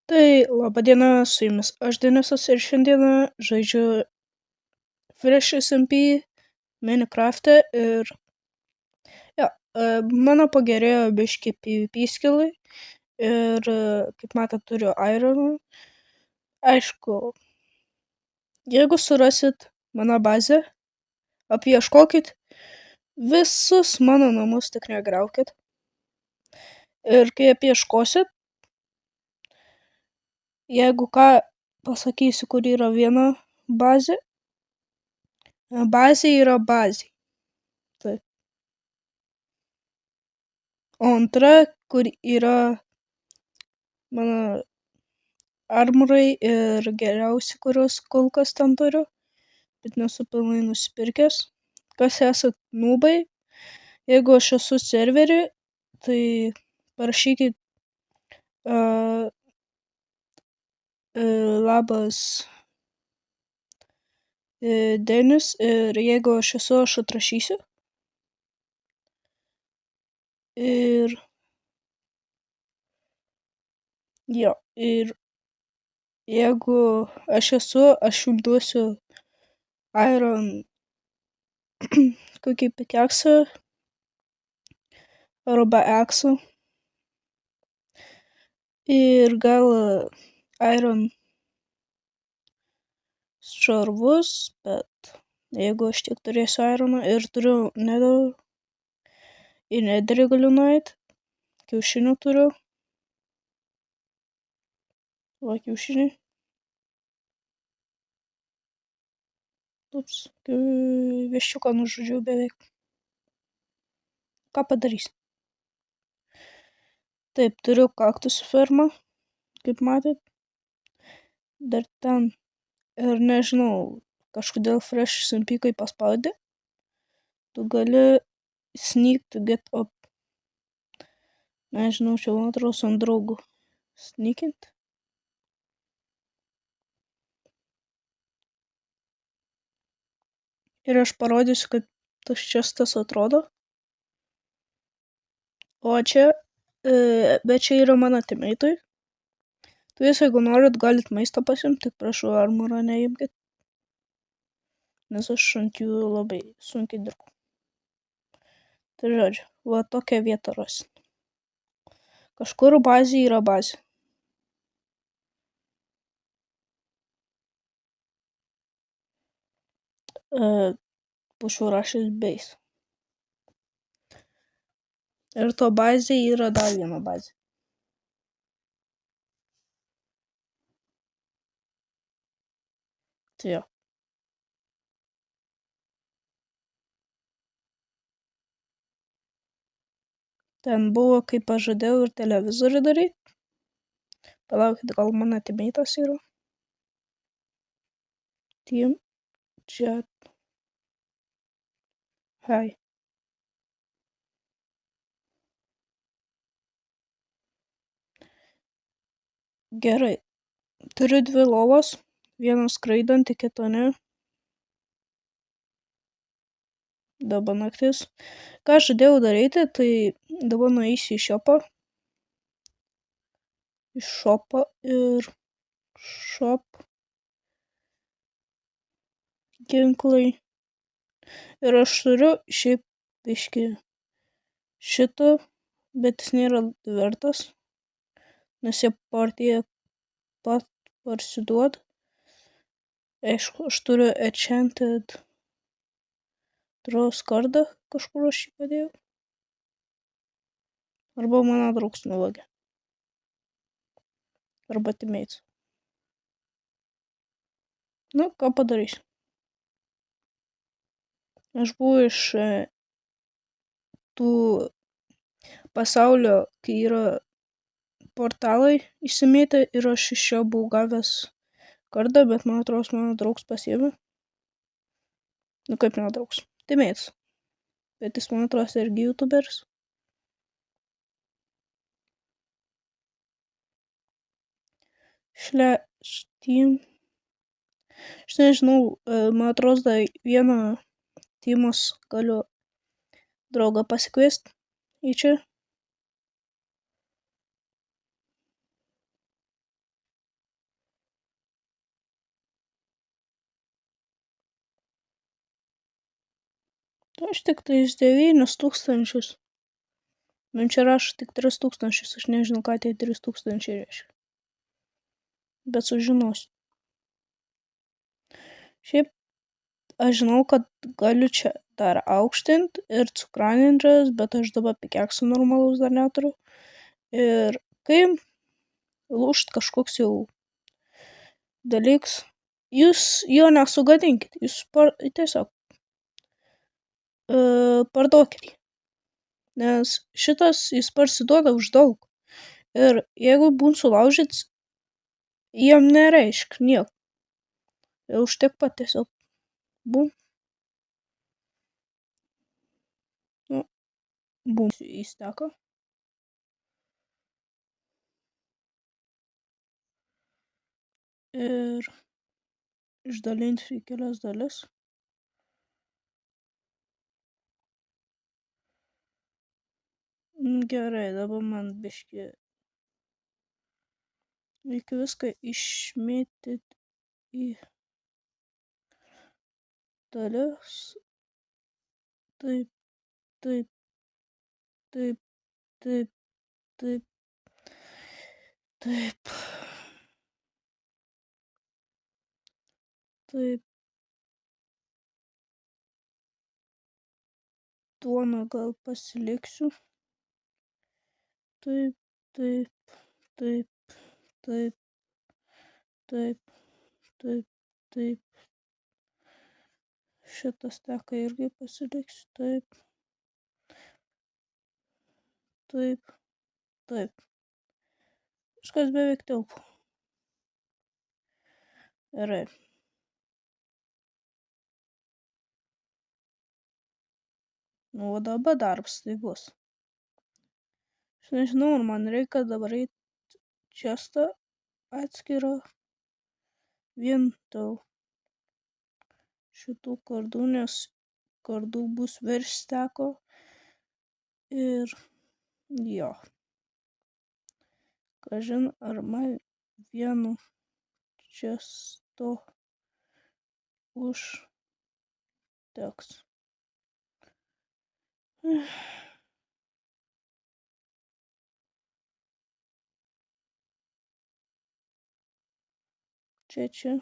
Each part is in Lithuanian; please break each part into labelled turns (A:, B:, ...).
A: Tai laba diena, su jumis aš Denisas ir šiandieną žaidžiu Fresh SMP Minecraft'e ir mano pagerėjo biškį PvP skillai ir kaip matot turiu ironų. Aišku, jeigu surasit mano bazę, apieškokit visus mano namus, tik negriaukit. Ir kai apieškosit, jeigu ką, pasakysiu, kur yra viena bazė. Bazė yra bazė. Taip. O antra, kur yra mano armorai ir geriausi, kuriuos kol kas ten turiu, bet nesu pilnai nusipirkęs. Kas esat nubai, jeigu aš esu serverį, tai parašykit labas Denis ir jeigu aš esu, aš atrašysiu. Ir jeigu aš esu, aš jums duosiu iron kokį pikeksą arba eksą ir gal iron šarvus, bet jeigu aš tiek turėsiu ironą ir turiu nether, į netherį galiu nueiti, kiaušinių turiu. Va kiaušiniai. Ups, viščiuką nužudžiau beveik. Ką padarysi? Taip, turiu kaktusų fermą, kaip matėt. Dar ten, ir nežinau, kažkodėl Fresh SMP kai paspaudi, tu gali sneak to get up. Nežinau, čia man atrodo ant draugų sneakint. Ir aš parodysiu, kaip tas čestas atrodo. O čia, bet čia yra mano teammate'ai. Tu jūs, jeigu norit, galit maistą pasiimti, tik prašau armorą neimkit. Nes aš ant jų labai sunkiai dirbu. Tai žodžiu, va tokią vietą rasit. Kažkur bazė yra bazė. Būčiau rašęs base. Ir to bazė yra dar viena bazė. Tai jo. Ten buvo, kaip pažadėjau, ir televizorių daryti. Palaukit, gal mano teammate'as yra? Team chat. Hi. Gerai. Turiu 2 lovas. Vieną skraidantį, kitą ne. Dabar naktis. Ką aš žadėjau daryti, tai dabar nueisiu į shopą. Į shopą ir shop. Ginklai. Ir aš turiu šiaip biškį šitą, bet jis nėra vertas. Nes jie partija pat parsiduod. Aišku, aš turiu enchanted draw skardą, kažkur aš jį padėjau. Arba mano draugs nuvogė. Arba teammates. Nu, ką padarysiu. Aš buvau iš tų pasaulio, kai yra portalai įsimėtę ir aš iš jo buvau gavęs kardą, bet man atrodo, mano draugs pasiėmė. Nu, kaip mano draugs. Teammates. Bet jis, man atrodo, irgi youtuberis. Team. Aš nežinau, man atrodo, vieną teamus galiu draugą pasikviest į čia. Aš tik tais 9 000. Man čia rašo tik 3 000, aš nežinau, ką tie 3 000 reiškia. Bet sužinosiu. Šiaip aš žinau, kad galiu čia dar aukštinti ir cukraninės, bet aš dabar pikekso normalaus dar neturiu. Ir kai lūžt kažkoks jau dalyks, jūs jo nesugadinkit, jūs tiesiog parduokit jį. Nes šitas jis parsiduoda už daug. Ir jeigu būn sulaužyts, jiem nereiškia nieko. Ir už tiek pat tiesiog būn. Nu, būn įsteko. Ir išdalinsiu į kelias dalis. Gerai, dabar man biškį reikia viską išmėtyt į dalis. Taip, taip, taip, taip, taip, taip, taip. Duoną gal pasiliksiu. Taip, taip, taip, taip, taip, taip, taip. Šitą steką irgi pasiliksiu. Taip, taip, taip. Viskas beveik telpa. Gerai. Nu, o dabar darbas tai bus. Aš nežinau, ar man reikia dabar eiti čestą atskirą vien dėl šitų kardų, nes kardų bus virš steko. Ir jo. Kažin, ar man vienu često užteks. Čia.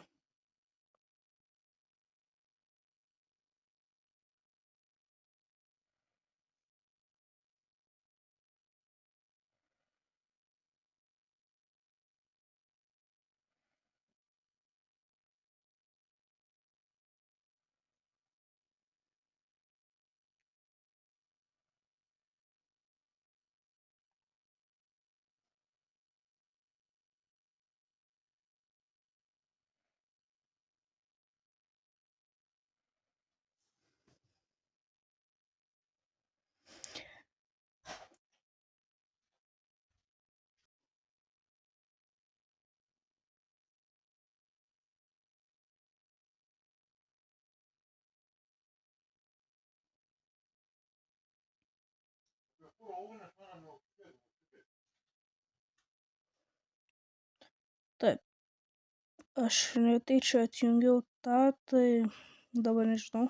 A: Taip. Aš netyčia atjungiau tą, tai dabar nežinau.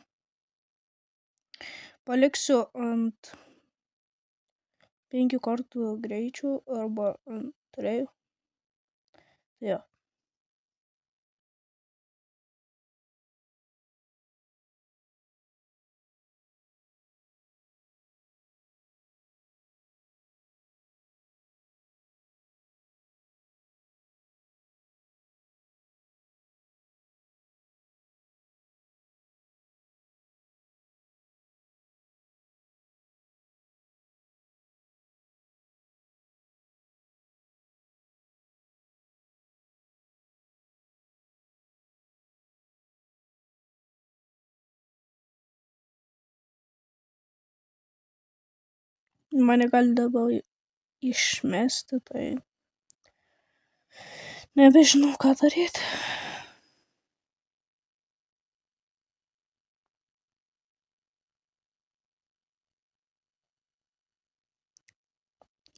A: Paliksiu ant 5 kartų greičių arba ant 3. Tai jo. Mane gali dabar išmesti, tai nebežinau, ką daryti.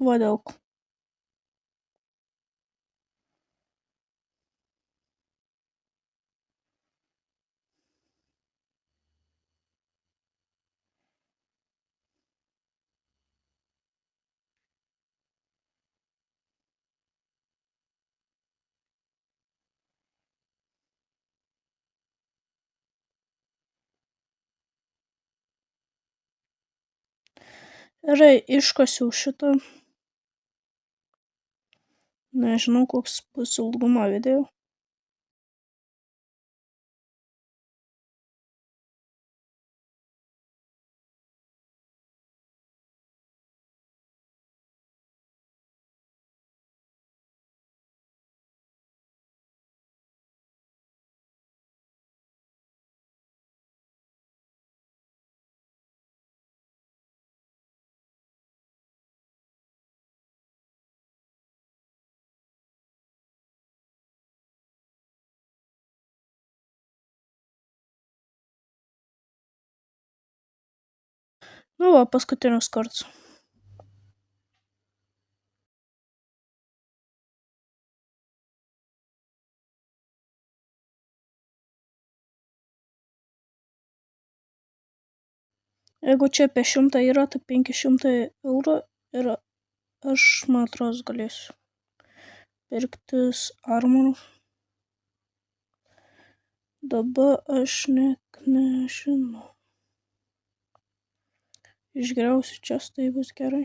A: Va dėl ko. Gerai, iškasiau šitą. Nežinau, koks bus ilgumo video. Nu va, paskutinis kartas. Jeigu čia apie 100 yra, tai 500 eurų ir aš, man atrodo, galėsiu pirktis armorą. Dabar aš net nežinau. Išgriausiu čia, tai bus gerai.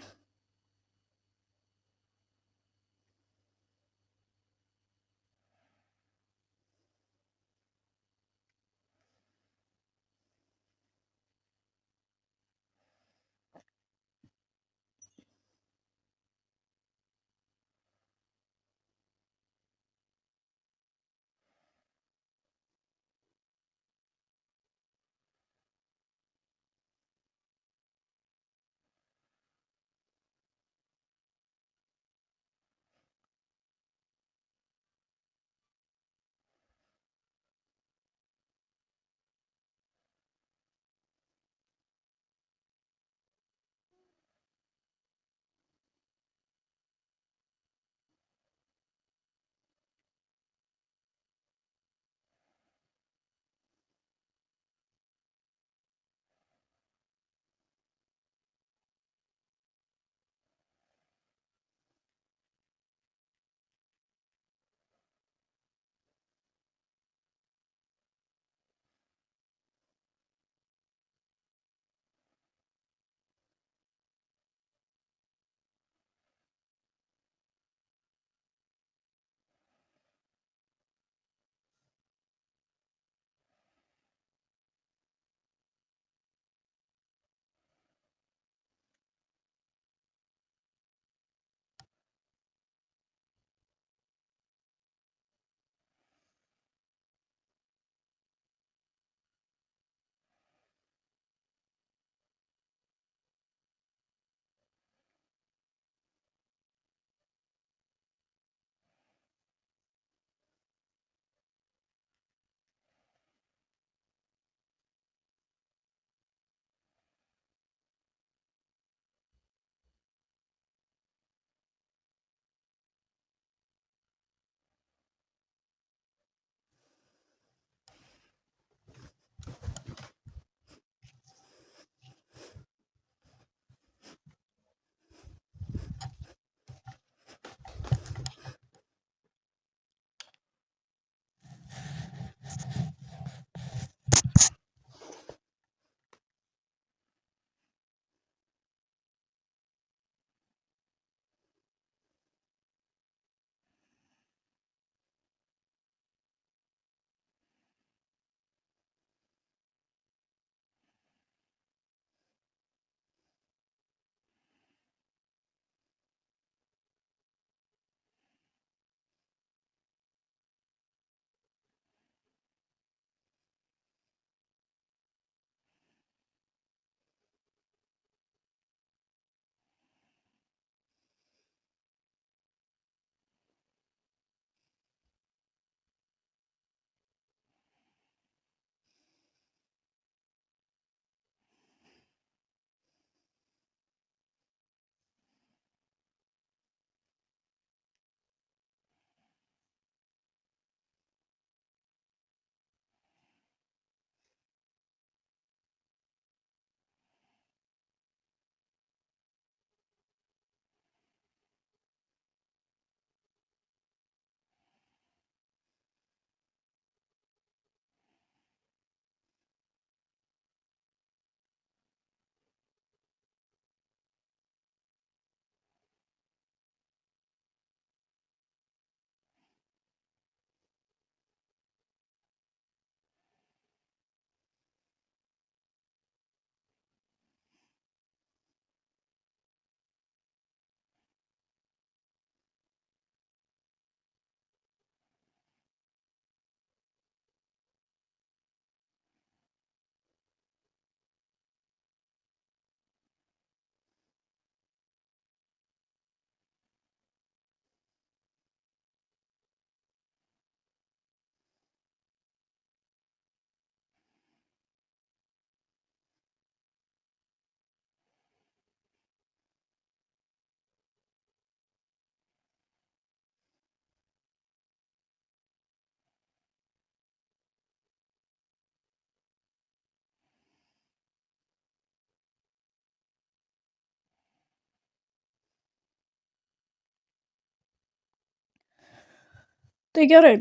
A: Tai gerai.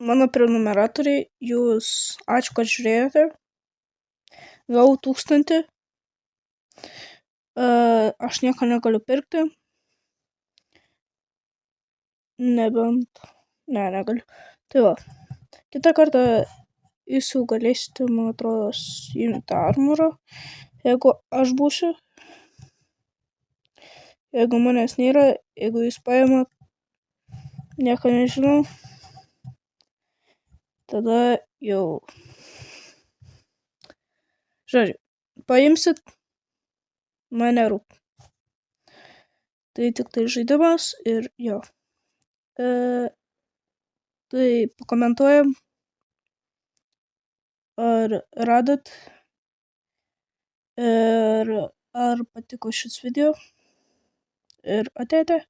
A: Mano prenumeratoriai, jūs ačiū, kad žiūrėjote. Gavau 1000. Aš nieko negaliu pirkti. Nebent. Ne, negaliu. Tai va. Kitą kartą jūs jau galėsite, man atrodo, imti armorą, jeigu aš būsiu. Jeigu manęs nėra, jeigu jūs paimat, nieko nežinau, tada jau. Žodžiu, paimsit, mane rūp. Tai tik tai žaidimas ir jo. Tai pakomentuojam, ar radat ir ar patiko šis video ir ate.